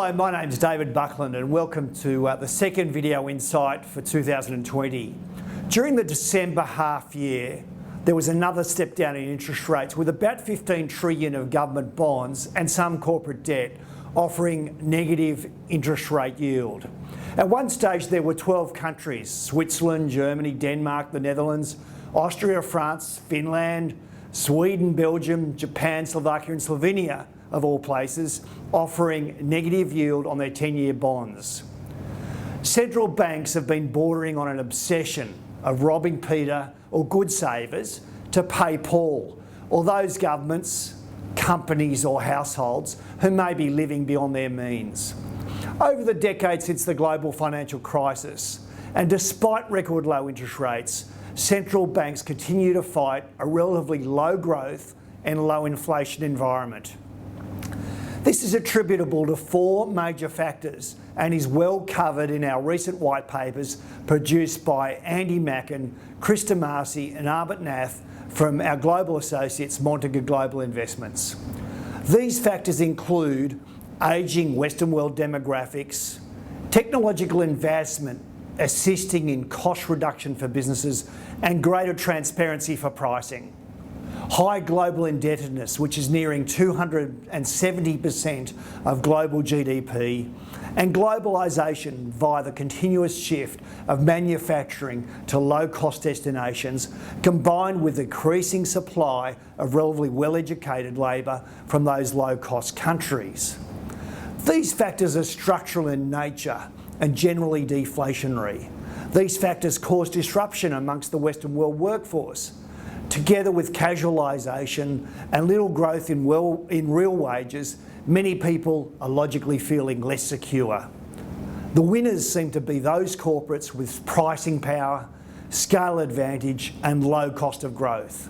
Hello, my name's David Buckland and welcome to the second video insight for 2020. During the December half year, there was another step down in interest rates with about 15 trillion of government bonds and some corporate debt offering negative interest rate yield. At one stage there were 12 countries, Switzerland, Germany, Denmark, the Netherlands, Austria, France, Finland, Sweden, Belgium, Japan, Slovakia and Slovenia, of all places, offering negative yield on their 10-year bonds. Central banks have been bordering on an obsession of robbing Peter or good savers to pay Paul, or those governments, companies or households who may be living beyond their means. Over the decades since the global financial crisis, and despite record low interest rates, central banks continue to fight a relatively low growth and low inflation environment. This is attributable to four major factors and is well covered in our recent white papers produced by Andy Macken, Chris DeMasi and Arbit Nath from our global associates Montega Global Investments. These factors include ageing Western world demographics, technological advancement assisting in cost reduction for businesses and greater transparency for pricing, high global indebtedness, which is nearing 270% of global GDP, and globalisation via the continuous shift of manufacturing to low-cost destinations, combined with the increasing supply of relatively well-educated labour from those low-cost countries. These factors are structural in nature and generally deflationary. These factors cause disruption amongst the Western world workforce. Together with casualisation and little growth in real wages, many people are logically feeling less secure. The winners seem to be those corporates with pricing power, scale advantage and low cost of growth.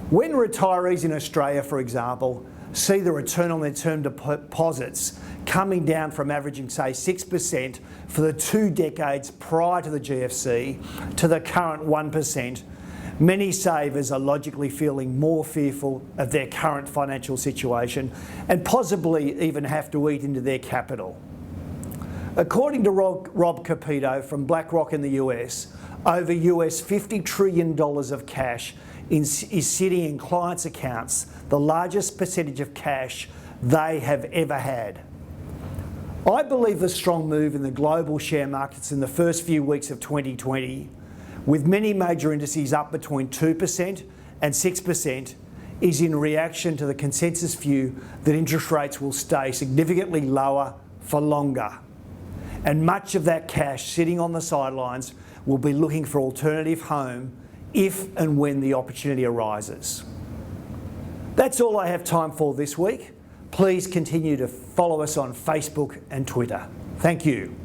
When retirees in Australia, for example, see the return on their term deposits coming down from averaging, say, 6% for the 2 decades prior to the GFC to the current 1%, many savers are logically feeling more fearful of their current financial situation and possibly even have to eat into their capital. According to Rob Capito from BlackRock in the US, over US $50 trillion of cash is sitting in clients' accounts, the largest percentage of cash they have ever had. I believe the strong move in the global share markets in the first few weeks of 2020, with many major indices up between 2% and 6%, is in reaction to the consensus view that interest rates will stay significantly lower for longer. And much of that cash sitting on the sidelines will be looking for alternative home if and when the opportunity arises. That's all I have time for this week. Please continue to follow us on Facebook and Twitter. Thank you.